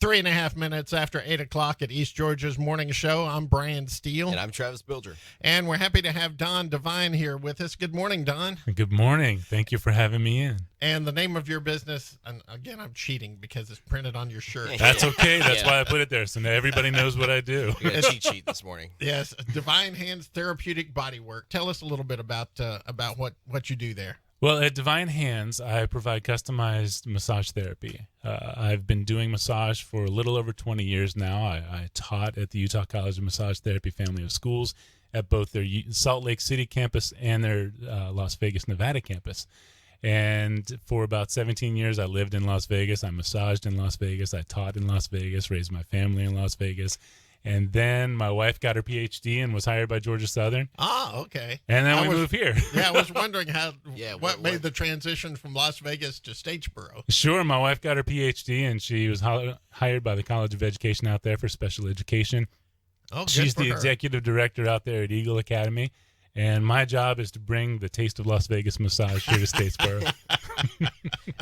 3.5 minutes after 8 o'clock at East Georgia's Morning Show. I'm Brian Steele. And I'm Travis Bilger. And we're happy to have Don Devine here with us. Good morning, Don. Good morning. Thank you for having me in. And the name of your business, and again, I'm cheating because it's printed on your shirt. That's okay. That's why I put it there, so now everybody knows what I do. We got a cheat sheet this morning. Yes, Devine Hands Therapeutic Bodywork. Tell us a little bit about what you do there. Well, at Devine Hands, I provide customized massage therapy. I've been doing massage for a little over 20 years now. I taught at the Utah College of Massage Therapy family of schools at both their Salt Lake City campus and their Las Vegas, Nevada campus. And for about 17 years, I lived in Las Vegas. I massaged in Las Vegas. I taught in Las Vegas, raised my family in Las Vegas. And then my wife got her PhD and was hired by Georgia Southern. Ah, okay. And then we moved here. Yeah, I was wondering what made what? the transition from Las Vegas to Statesboro. Sure. My wife got her PhD, and she was hired by the College of Education out there for special education. Oh, She's good for the her. executive director out there at Eagle Academy. And my job is to bring the taste of Las Vegas massage here to Statesboro.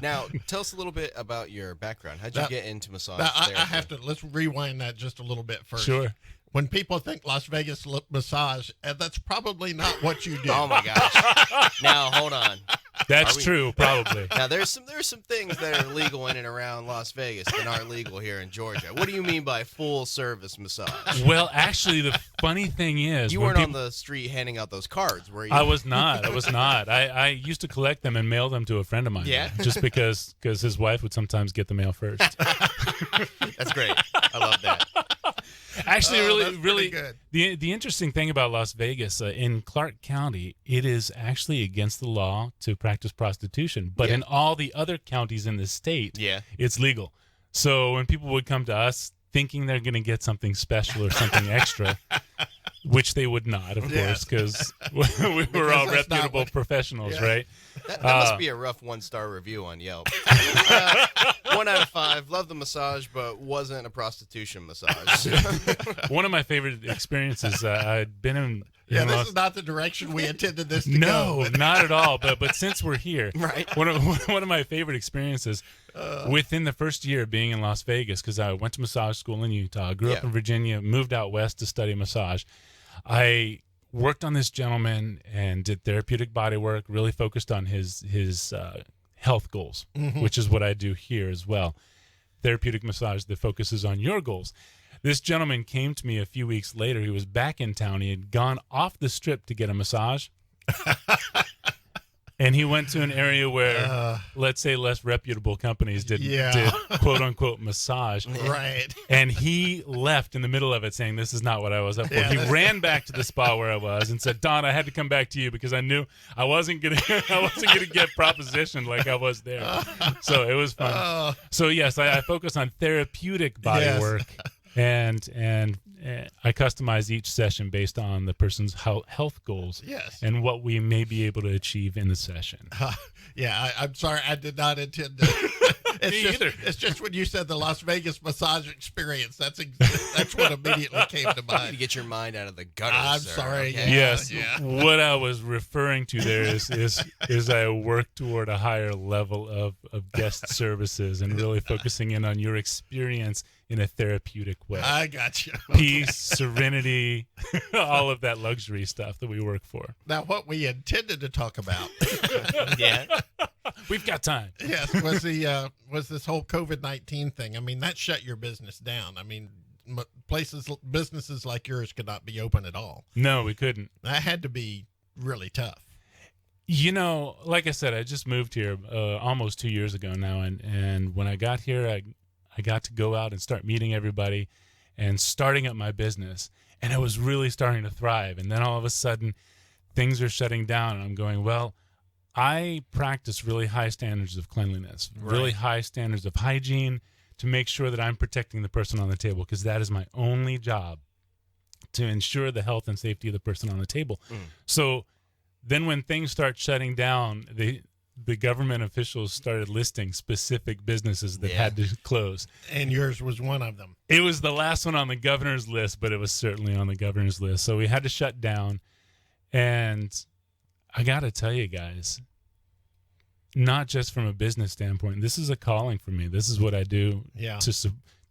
Now, tell us a little bit about your background. How'd you get into massage Now, therapy? I have to, let's rewind that just a little bit first. Sure. When people think Las Vegas massage, that's probably not what you do. Oh, my gosh. Now, hold on. That's true, probably. Now, there's some things that are legal in and around Las Vegas that aren't legal here in Georgia. What do you mean by full-service massage? Well, actually, the funny thing is... You weren't on the street handing out those cards, were you? I was not. I used to collect them and mail them to a friend of mine. Yeah? Just because his wife would sometimes get the mail first. That's great. I love that. Actually, that's really good. The interesting thing about Las Vegas, in Clark County, it is actually against the law to practice prostitution. But in all the other counties in the state, it's legal. So when people would come to us thinking they're going to get something special or something extra, which they would not, of course, because we were all reputable professionals, right? That must be a rough 1-star review on Yelp. 1 out of 5. Love the massage, but wasn't a prostitution massage. One of my favorite experiences, I'd been in... This is not the direction we intended this to go. No, not at all. But since we're here, right? One of my favorite experiences within the first year of being in Las Vegas, because I went to massage school in Utah, grew up in Virginia, moved out west to study massage. I worked on this gentleman and did therapeutic body work, really focused on his health goals, which is what I do here as well. Therapeutic massage that focuses on your goals. This gentleman came to me a few weeks later. He was back in town. He had gone off the strip to get a massage. And he went to an area where, let's say, less reputable companies did quote-unquote massage. Right. And he left in the middle of it saying, this is not what I was up for. He ran back to the spa where I was and said, Don, I had to come back to you because I knew I wasn't gonna get propositioned like I was there. So it was fun. So, yes, I focus on therapeutic body work. And I customize each session based on the person's health goals and what we may be able to achieve in the session. I'm sorry. I did not intend to. It's just when you said the Las Vegas massage experience, that's what immediately came to You mind. get your mind out of the gutter. I'm sir, sorry. Okay? Yes. What I was referring to there is I work toward a higher level of guest services and really focusing in on your experience in a therapeutic way. I got you. Peace, serenity, all of that luxury stuff that we work for. Now, what we intended to talk about, we've got time. yes, was this whole COVID-19 thing. I mean, that shut your business down. I mean, businesses like yours could not be open at all. No, we couldn't. That had to be really tough. You know, like I said, I just moved here almost 2 years ago now, and when I got here, I got to go out and start meeting everybody and starting up my business, and it was really starting to thrive. And then all of a sudden, things are shutting down, and I'm going, well, I practice really high standards of cleanliness, really high standards of hygiene to make sure that I'm protecting the person on the table, because that is my only job, to ensure the health and safety of the person on the table. So then when things start shutting down, the government officials started listing specific businesses that had to close. And yours was one of them. It was the last one on the governor's list, but it was certainly on the governor's list. So we had to shut down. And I got to tell you guys, not just from a business standpoint, this is a calling for me. This is what I do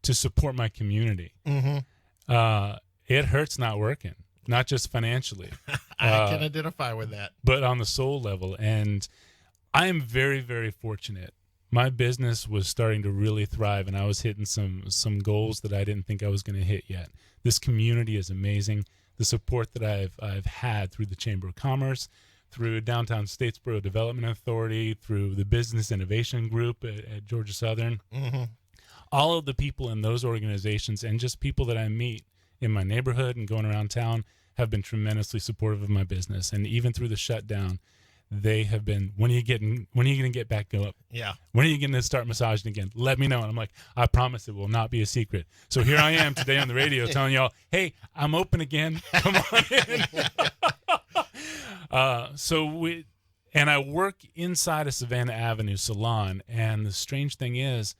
to support my community. It hurts not working, not just financially. I can identify with that. But on the soul level. And I am very, very fortunate. My business was starting to really thrive, and I was hitting some goals that I didn't think I was going to hit yet. This community is amazing. The support that I've had through the Chamber of Commerce, through Downtown Statesboro Development Authority, through the Business Innovation Group at Georgia Southern, all of the people in those organizations and just people that I meet in my neighborhood and going around town have been tremendously supportive of my business. And even through the shutdown, they have been, when are you going to get back up? Yeah. When are you going to start massaging again? Let me know. And I'm like, I promise it will not be a secret. So here I am today on the radio telling y'all, hey, I'm open again. Come on in. And I work inside a Savannah Avenue salon. And the strange thing is,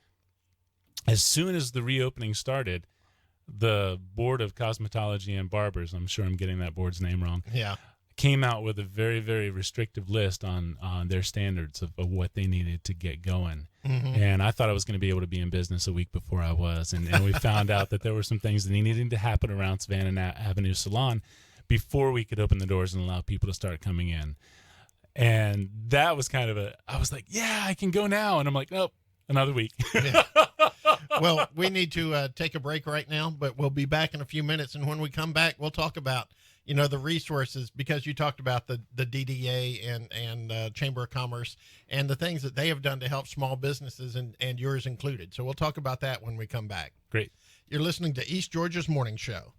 as soon as the reopening started, the Board of Cosmetology and Barbers, I'm sure I'm getting that board's name wrong, came out with a very, very restrictive list on their standards of what they needed to get going. And I thought I was going to be able to be in business a week before I was. And we found out that there were some things that needed to happen around Savannah Avenue Salon before we could open the doors and allow people to start coming in. And that was kind of I was like, yeah, I can go now. And I'm like, nope, another week. Well, we need to take a break right now, but we'll be back in a few minutes. And when we come back, we'll talk about, the resources, because you talked about the DDA and Chamber of Commerce and the things that they have done to help small businesses and yours included. So we'll talk about that when we come back. Great. You're listening to East Georgia's Morning Show.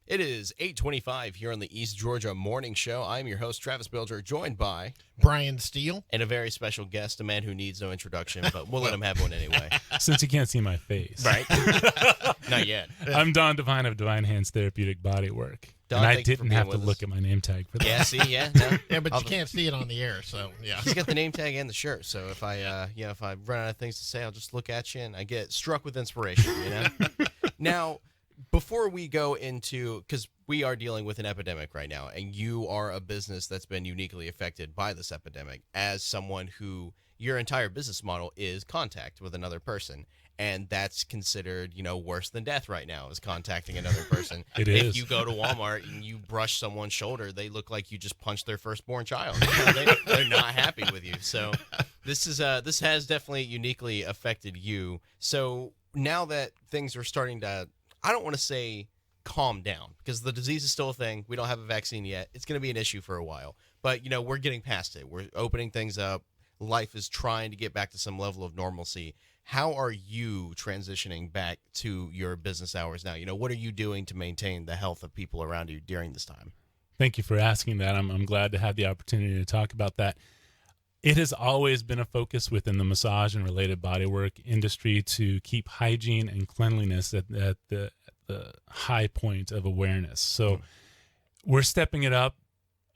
It is 8:25 here on the East Georgia Morning Show. I'm your host, Travis Bilger, joined by Brian Steele. And a very special guest, a man who needs no introduction, but we'll let him have one anyway. Since you can't see my face. Right? Not yet. I'm Don Devine of Devine Hands Therapeutic Bodywork. Don, and I didn't have to look at my name tag for that. Yeah, see, no. Yeah, but you can't see it on the air, so yeah. He's got the name tag and the shirt, so if I run out of things to say, I'll just look at you and I get struck with inspiration, Now, before we go into, because we are dealing with an epidemic right now, and you are a business that's been uniquely affected by this epidemic as someone who your entire business model is contact with another person. And that's considered, worse than death right now, is contacting another person. It if is. you go to Walmart and you brush someone's shoulder, they look like you just punched their firstborn child. They're not happy with you. So this has definitely uniquely affected you. So now that things are starting to, I don't want to say calm down, because the disease is still a thing. We don't have a vaccine yet. It's going to be an issue for a while. But, we're getting past it. We're opening things up. Life is trying to get back to some level of normalcy. How are you transitioning back to your business hours now? What are you doing to maintain the health of people around you during this time? Thank you for asking that. I'm glad to have the opportunity to talk about that. It has always been a focus within the massage and related bodywork industry to keep hygiene and cleanliness at the high point of awareness. So we're stepping it up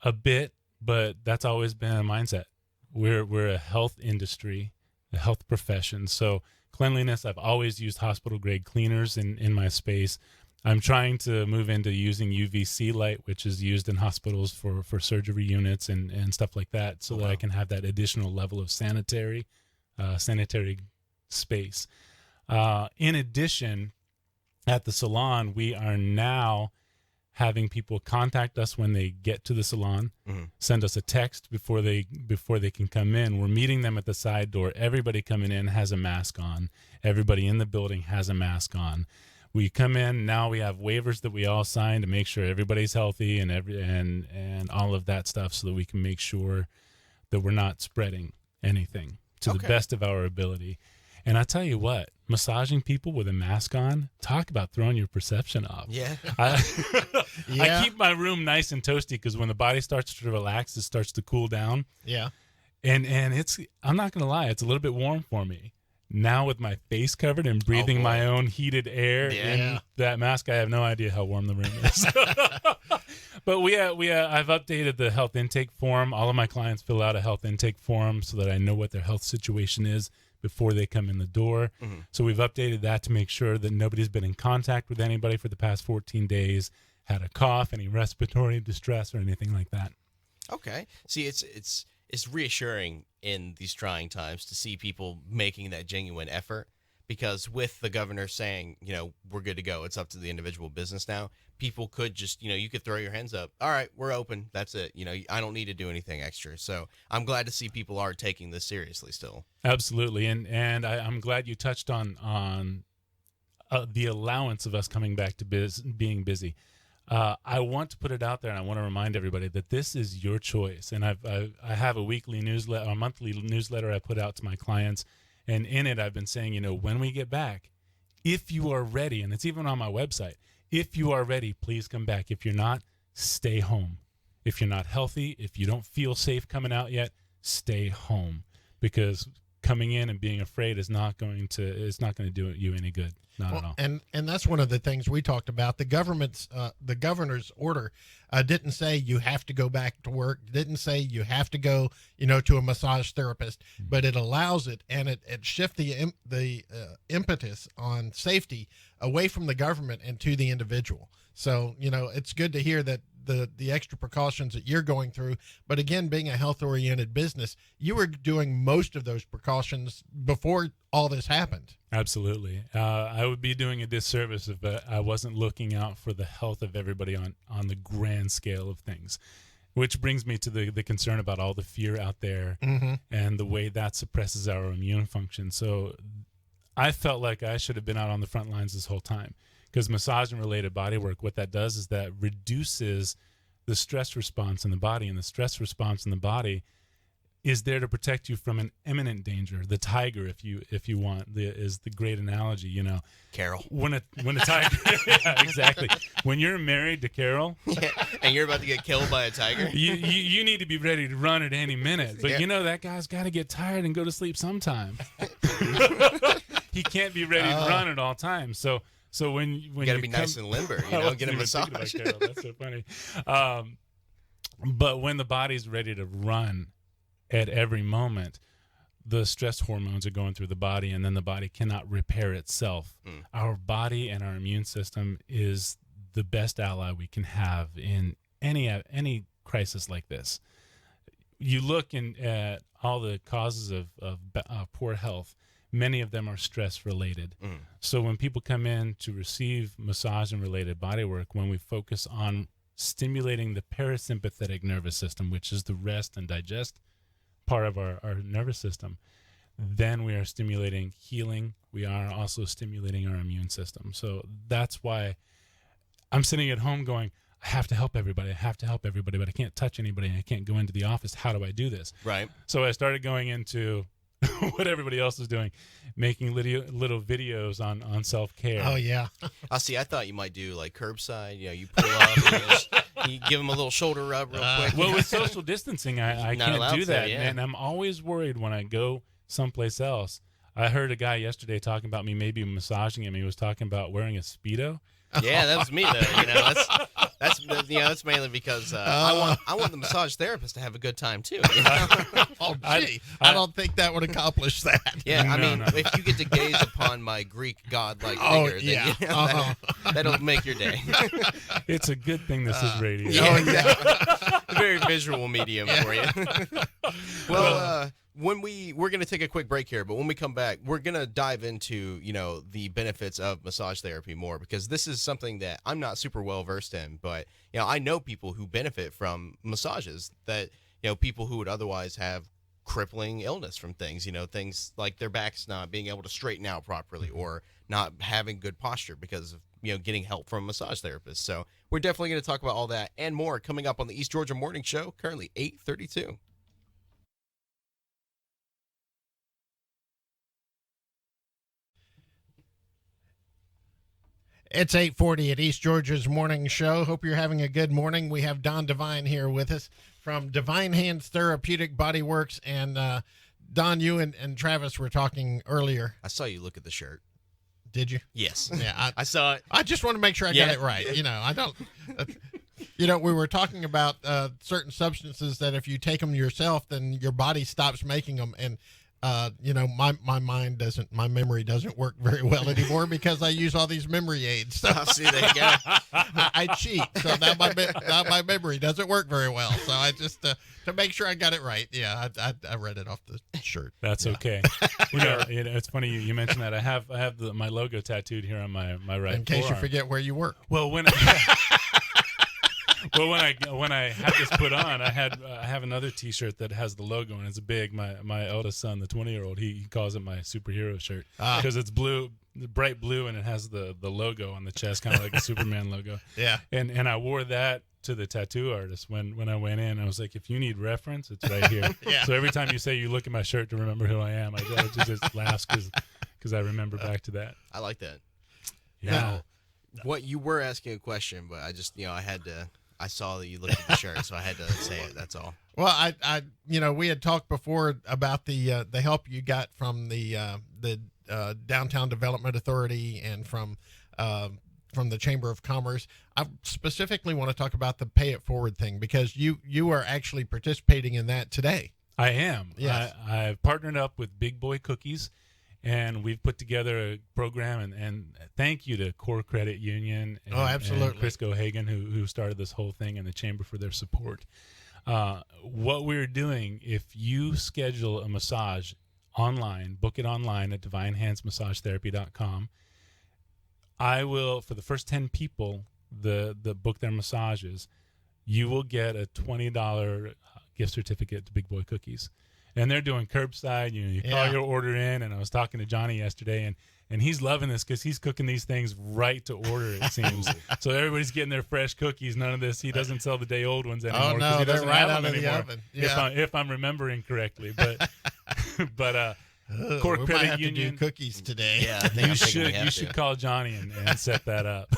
a bit, but that's always been a mindset. We're a health industry, a health profession. So cleanliness, I've always used hospital grade cleaners in my space. I'm trying to move into using UVC light, which is used in hospitals for surgery units and stuff like that, so that I can have that additional level of sanitary space. In addition, at the salon, we are now having people contact us when they get to the salon, send us a text before they can come in. We're meeting them at the side door. Everybody coming in has a mask on. Everybody in the building has a mask on. We come in, now we have waivers that we all sign to make sure everybody's healthy and all of that stuff, so that we can make sure that we're not spreading anything to the best of our ability. And I tell you what, massaging people with a mask on, talk about throwing your perception off. Yeah. I keep my room nice and toasty, because when the body starts to relax, it starts to cool down. Yeah. And it's, I'm not going to lie, it's a little bit warm for me. Now with my face covered and breathing my own heated air in that mask, I have no idea how warm the room is. But I've updated the health intake form. All of my clients fill out a health intake form so that I know what their health situation is before they come in the door. So we've updated that to make sure that nobody's been in contact with anybody for the past 14 days, had a cough, any respiratory distress or anything like that. Okay. See, it's reassuring in these trying times to see people making that genuine effort, because with the governor saying, we're good to go, it's up to the individual business now. People could just, you could throw your hands up. All right, we're open. That's it. I don't need to do anything extra. So I'm glad to see people are taking this seriously still. Absolutely, and I'm glad you touched on the allowance of us coming back to being busy. I want to put it out there, and I want to remind everybody that this is your choice. And I have a weekly newsletter, a monthly newsletter I put out to my clients, and in it I've been saying, when we get back, if you are ready, and it's even on my website, if you are ready, please come back. If you're not, stay home. If you're not healthy, if you don't feel safe coming out yet, stay home, because coming in and being afraid is not going to do you any good. Not at all. And that's one of the things we talked about. The governor's order didn't say you have to go back to work. Didn't say you have to go, to a massage therapist. But it allows it, and it shifts the impetus on safety away from the government and to the individual. So it's good to hear that the extra precautions that you're going through. But again, being a health-oriented business, you were doing most of those precautions before all this happened. Absolutely. I would be doing a disservice if I wasn't looking out for the health of everybody on the grand scale of things, which brings me to the concern about all the fear out there and the way that suppresses our immune function. So I felt like I should have been out on the front lines this whole time, because massage and related body work, what that does is that reduces the stress response in the body, and the stress response in the body is there to protect you from an imminent danger. The tiger, if you want, is the great analogy. Carol. When a tiger, yeah, exactly. When you're married to Carol, and you're about to get killed by a tiger, you need to be ready to run at any minute. But that guy's got to get tired and go to sleep sometime. He can't be ready to run at all times. So when you gotta be nice and limber, get a massage. Carol. That's so funny. But when the body's ready to run at every moment, the stress hormones are going through the body, and then the body cannot repair itself. Our body and our immune system is the best ally we can have in any crisis like this. You look at all the causes of poor health. Many of them are stress related. So when people come in to receive massage and related body work, when we focus on stimulating the parasympathetic nervous system, which is the rest and digest part of our nervous system, then we are stimulating healing. We are also stimulating our immune system. So that's why I'm sitting at home going, I have to help everybody. I have to help everybody, but I can't touch anybody, and I can't go into the office. How do I do this? Right. So I started going into what everybody else is doing, making little videos on self-care. Oh, yeah. See, I thought you might do like curbside. You pull up and you give them a little shoulder rub real quick. Well, with social distancing, I can't do that, yeah. and I'm always worried when I go someplace else. I heard a guy yesterday talking about me maybe massaging him. He was talking about wearing a Speedo. Yeah, that was me though. That's mainly because I want the massage therapist to have a good time too. Oh, gee. I don't think that would accomplish that. Yeah, No. if you get to gaze upon my Greek god-like figure, then that'll make your day. It's a good thing this is radio. Yeah. A very visual medium for you. Well, we're going to take a quick break here, but when we come back, we're going to dive into, the benefits of massage therapy more, because this is something that I'm not super well versed in, but, I know people who benefit from massages, that, people who would otherwise have crippling illness from things, things like their back's not being able to straighten out properly, or not having good posture because of, getting help from a massage therapist. So we're definitely going to talk about all that and more coming up on the East Georgia Morning Show, currently 8:32. It's 8:40 at East Georgia's Morning Show. Hope you're having a good morning. We have Don Devine here with us from Devine Hands Therapeutic Body Works. And Don, you and Travis were talking earlier. I saw you look at the shirt. Did you? Yes. Yeah, I saw it. I just want to make sure I got it right. I don't. We were talking about certain substances that if you take them yourself, then your body stops making them. And my memory doesn't work very well anymore because I use all these memory aids. So Oh, see, there you go. I cheat. So now my memory doesn't work very well. So I just, to make sure I got it right. Yeah. I read it off the shirt. That's okay. It's funny you mentioned that. I have my logo tattooed here on my right In case you forearm. forget where you work. Well, when I had this put on, I have another T-shirt that has the logo and it's big. My eldest son, the 20-year-old, he calls it my superhero shirt because it's blue, bright blue, and it has the logo on the chest, kind of like a Superman logo. Yeah. And I wore that to the tattoo artist when I went in. I was like, if you need reference, it's right here. Yeah. So every time you say you look at my shirt to remember who I am, I just laugh because I remember back to that. I like that. Yeah. Now, what you were asking a question, but I just, I saw that you looked at the shirt, so I had to say it. That's all. Well, I we had talked before about the help you got from the Downtown Development Authority and from the Chamber of Commerce. I specifically want to talk about the Pay It Forward thing because you are actually participating in that today. I am. Yes. I've partnered up with Big Boy Cookies, and we've put together a program. And thank you to Core Credit Union and, absolutely. and Chris Gohagan, who started this whole thing, and the Chamber for their support. What we're doing, if you schedule a massage online, book it online at divinehandsmassagetherapy.com. I will, for the first 10 people that book their massages, you will get a $20 gift certificate to Big Boy Cookies. And they're doing curbside. You call your order in, and I was talking to Johnny yesterday, and he's loving this because he's cooking these things right to order, it seems. So everybody's getting their fresh cookies. None of this. He doesn't sell the day-old ones anymore. Oh, no, he they're doesn't right have out them of the anymore, oven. Yeah. If I'm remembering correctly. But Core we might Credit have Union. to do cookies today. Yeah, I think You should call Johnny and set that up.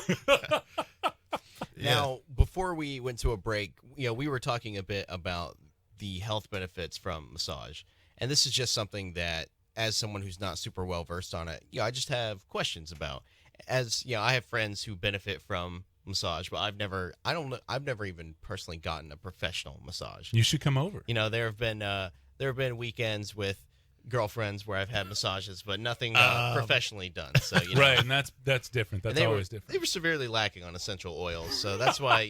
Now, before we went to a break, we were talking a bit about the health benefits from massage. And this is just something that, as someone who's not super well versed on it, I just have questions about. As I have friends who benefit from massage, but I've never even personally gotten a professional massage. You should come over. There have been weekends with girlfriends where I've had massages, but nothing professionally done. So right, and that's different. That's always different. They were severely lacking on essential oils, so that's why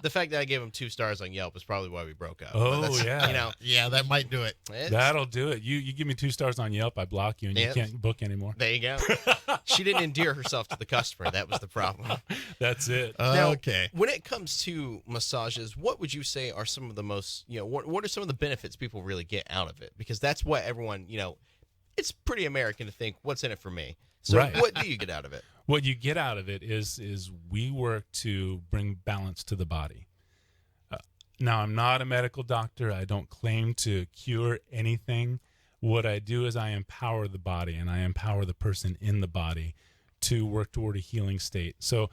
the fact that I gave them 2 stars on Yelp is probably why we broke up. Oh yeah, yeah, that might do it. That'll do it. You give me 2 stars on Yelp, I block you, and you can't book anymore. There you go. She didn't endear herself to the customer. That was the problem. That's it. Now, okay. When it comes to massages, what would you say are some of the most, what are some of the benefits people really get out of it? Because that's what everyone, it's pretty American to think, what's in it for me? So Right. What do you get out of it? What you get out of it is we work to bring balance to the body. Now, I'm not a medical doctor. I don't claim to cure anything. What I do is I empower the body, and I empower the person in the body to work toward a healing state. So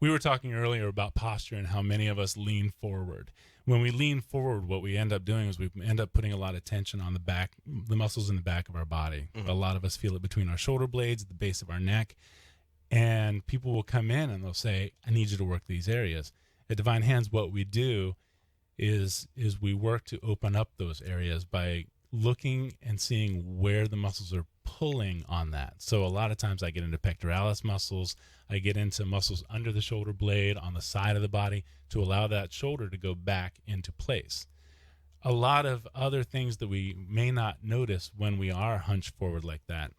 we were talking earlier about posture and how many of us lean forward. When we lean forward, what we end up doing is we end up putting a lot of tension on the back, the muscles in the back of our body. Mm-hmm. A lot of us feel it between our shoulder blades, the base of our neck, and people will come in and they'll say, I need you to work these areas. At Devine Hands, what we do is we work to open up those areas by looking and seeing where the muscles are pulling on that. So a lot of times I get into pectoralis muscles, I get into muscles under the shoulder blade, on the side of the body, to allow that shoulder to go back into place. A lot of other things that we may not notice when we are hunched forward like that.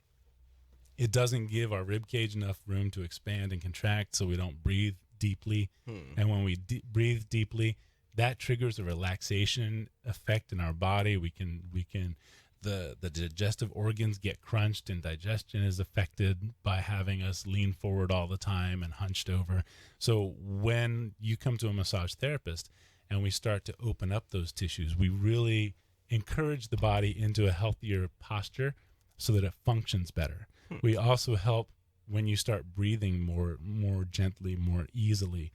It doesn't give our rib cage enough room to expand and contract, so we don't breathe deeply. And when we breathe deeply, that triggers a relaxation effect in our body. The digestive organs get crunched, and digestion is affected by having us lean forward all the time and hunched over. So when you come to a massage therapist and we start to open up those tissues, we really encourage the body into a healthier posture so that it functions better. We also help when you start breathing more gently, more easily.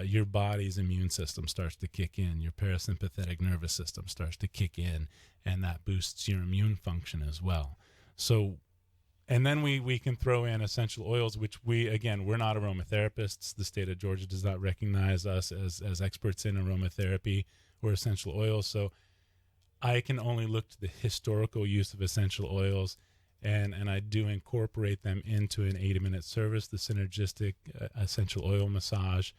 Your body's immune system starts to kick in. Your parasympathetic nervous system starts to kick in, and that boosts your immune function as well. So, and then we can throw in essential oils, which we're not aromatherapists. The state of Georgia does not recognize us as experts in aromatherapy or essential oils. So I can only look to the historical use of essential oils, and I do incorporate them into an 80-minute service, the synergistic essential oil massage,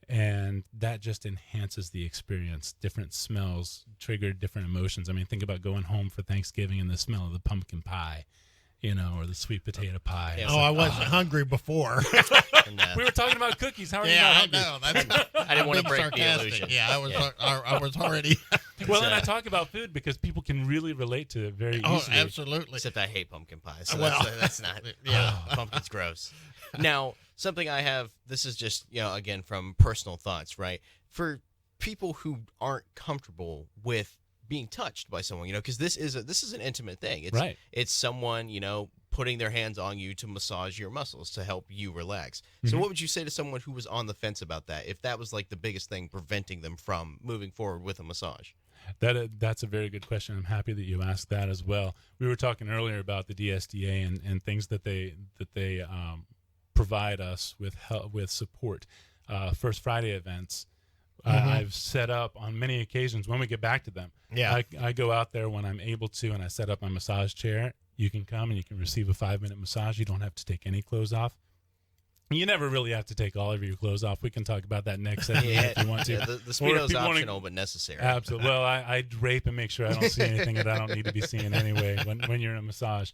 and that just enhances the experience. Different smells trigger different emotions. I mean, think about going home for Thanksgiving and the smell of the pumpkin pie, or the sweet potato pie. Yeah, Oh, I wasn't hungry before. And, We were talking about cookies. How are you Yeah, not I hungry? know. That's, I didn't want to being break the sarcastic. illusion. Yeah, I was already. Well, and I talk about food because people can really relate to it very Oh, easily. absolutely. Except I hate pumpkin pie, so Well, that's not. yeah. Pumpkin's gross. Now, something I have. This is just again from personal thoughts, right? For people who aren't comfortable with being touched by someone, because this is an intimate thing. It's Right. It's someone putting their hands on you to massage your muscles to help you relax. So, what would you say to someone who was on the fence about that? If that was like the biggest thing preventing them from moving forward with a massage? That's a very good question. I'm happy that you asked that as well. We were talking earlier about the DSDA and things that they provide us with help, with support. First Friday events. I've set up on many occasions when we get back to them. Yeah. I go out there when I'm able to, and I set up my massage chair. You can come and you can receive a 5-minute massage. You don't have to take any clothes off. You never really have to take all of your clothes off. We can talk about that next segment if you want to. Yeah, the Or if Speedo's people wanna- optional but necessary. Absolutely. Well, I drape and make sure I don't see anything that I don't need to be seeing anyway when you're in a massage.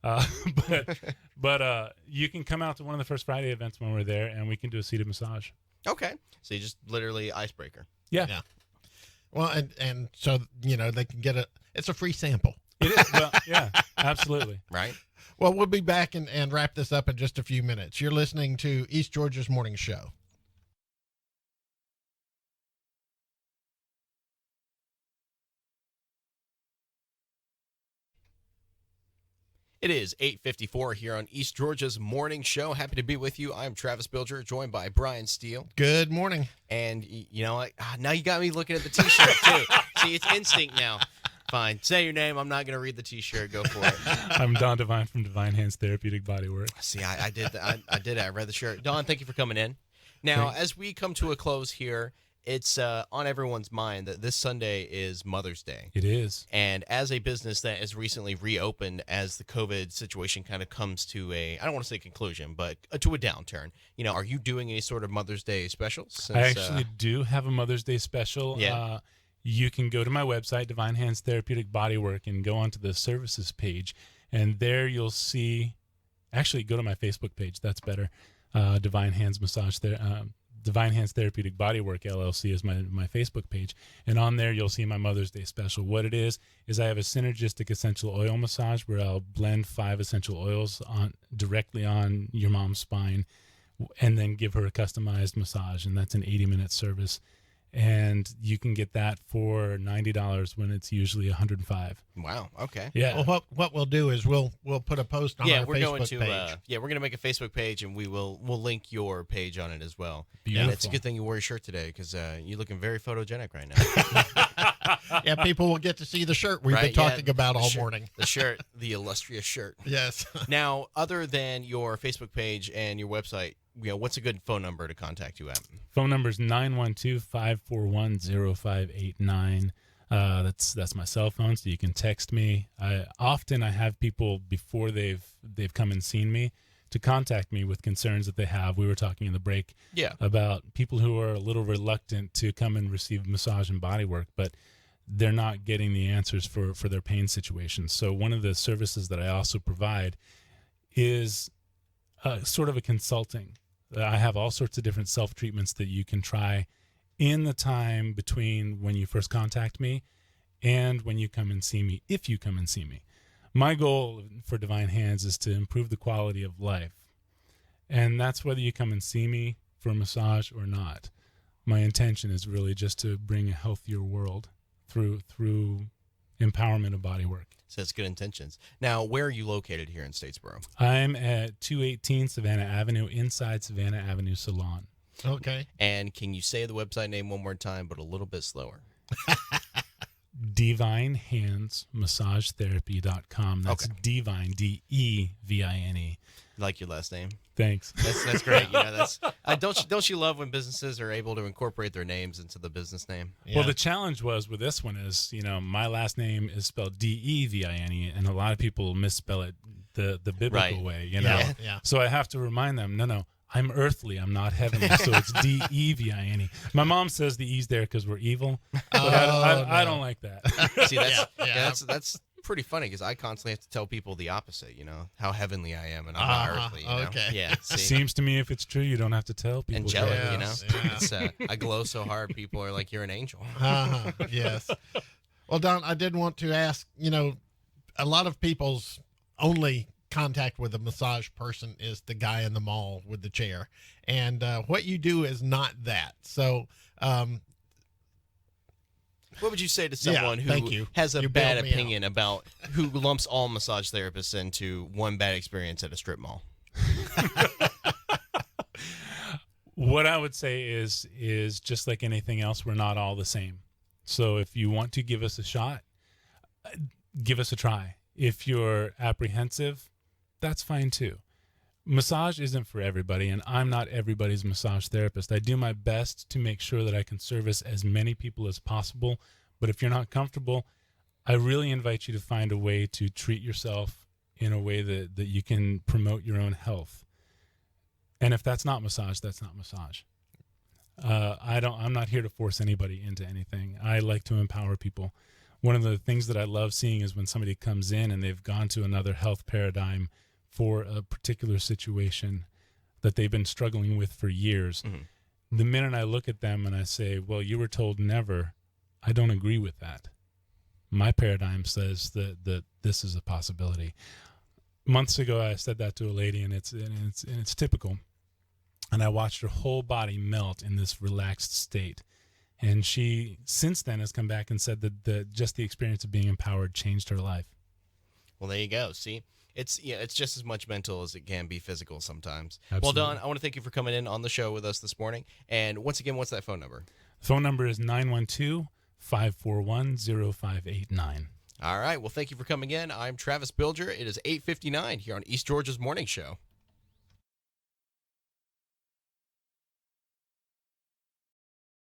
But you can come out to one of the First Friday events when we're there, and we can do a seated massage. Okay, so you just literally icebreaker. Yeah. Yeah. Well, and so they can get it's a free sample. It is. Well, yeah, absolutely. Right? Well, we'll be back and wrap this up in just a few minutes. You're listening to East Georgia's Morning Show. It is 8:54 here on East Georgia's Morning Show. Happy to be with you. I'm Travis Bilger, joined by Brian Steele. Good morning. And now you got me looking at the T-shirt too. See, it's instinct now. Fine, say your name. I'm not going to read the T-shirt. Go for it. I'm Don Devine from Devine Hands Therapeutic Bodywork. See, I did that. I did it. I read the shirt. Don, thank you for coming in. Now, as we come to a close here, it's on everyone's mind that this Sunday is Mother's Day. It is. And as a business that has recently reopened as the COVID situation kind of comes to I don't want to say conclusion, but to a downturn, are you doing any sort of Mother's Day specials? Since, I actually do have a Mother's Day special. Yeah. You can go to my website, Devine Hands Therapeutic Bodywork, and go onto the services page. And there you'll see, actually go to my Facebook page. That's better. Devine Hands Massage Devine Hands Therapeutic Bodywork LLC is my Facebook page. And on there, you'll see my Mother's Day special. What it is I have a synergistic essential oil massage where I'll blend 5 essential oils directly on your mom's spine and then give her a customized massage. And that's an 80-minute service. And you can get that for $90 when it's usually $105. Wow. Okay. Yeah. Well, what we'll do is we'll put a post on our we're Facebook going to page. we're going to make a Facebook page and we'll link your page on it as well. Beautiful. And it's a good thing you wore your shirt today because you're looking very photogenic right now. Yeah, people will get to see the shirt we've Right, been yeah, talking about the all shirt- morning. The shirt, the illustrious shirt. Yes. Now, other than your Facebook page and your website, what's a good phone number to contact you at? Phone number is 912-541-0589. That's my cell phone, so you can text me. I have people before they've come and seen me to contact me with concerns that they have. We were talking in the break about people who are a little reluctant to come and receive massage and body work, but they're not getting the answers for their pain situations. So one of the services that I also provide is sort of a consulting. I have all sorts of different self-treatments that you can try in the time between when you first contact me and when you come and see me, if you come and see me. My goal for Devine Hands is to improve the quality of life. And that's whether you come and see me for a massage or not. My intention is really just to bring a healthier world through empowerment of body work. So it's good intentions. Now, where are you located here in Statesboro? I'm at 218 Savannah Avenue, inside Savannah Avenue Salon. Okay. And can you say the website name one more time, but a little bit slower? DevineHandsMassageTherapy.com. That's Okay. Devine, Devine. Like your last name. Thanks. That's great. You know, that's don't you love when businesses are able to incorporate their names into the business name? Yeah. Well, the challenge was with this one is, my last name is spelled Devine, and a lot of people misspell it the biblical Right. way, Yeah. Yeah. So I have to remind them, no, I'm earthly, I'm not heavenly. So it's Devine. My mom says the E's there because we're evil, but I don't like that. See, that's Yeah. that's pretty funny because I constantly have to tell people the opposite. How heavenly I am, and I'm not earthly. okay. Yeah. See? Seems to me if it's true, you don't have to tell people. Angelic, Yes, yeah. It's, I glow so hard, people are like, "You're an angel." Yes. Well, Don, I did want to ask, a lot of people's only contact with a massage person is the guy in the mall with the chair. And what you do is not that. So, What would you say to someone thank who you. has a You bad bailed me opinion about who lumps all massage therapists into one bad experience at a strip mall? What I would say is just like anything else, we're not all the same. So if you want to give us a shot, give us a try. If you're apprehensive, that's fine too. Massage isn't for everybody, and I'm not everybody's massage therapist. I do my best to make sure that I can service as many people as possible. But if you're not comfortable, I really invite you to find a way to treat yourself in a way that you can promote your own health. And if that's not massage, that's not massage. I'm not here to force anybody into anything. I like to empower people. One of the things that I love seeing is when somebody comes in and they've gone to another health paradigm for a particular situation that they've been struggling with for years. Mhm. The minute I look at them and I say, well, you were told never, I don't agree with that. My paradigm says that this is a possibility. Months ago, I said that to a lady, and it's typical. And I watched her whole body melt in this relaxed state. And she, since then, has come back and said that just the experience of being empowered changed her life. Well, there you go. See, it's just as much mental as it can be physical sometimes. Absolutely. Well, Don, I want to thank you for coming in on the show with us this morning. And once again, what's that phone number? Phone number is 912-541-0589. All right. Well, thank you for coming in. I'm Travis Bilger. It is 8:59 here on East Georgia's Morning Show.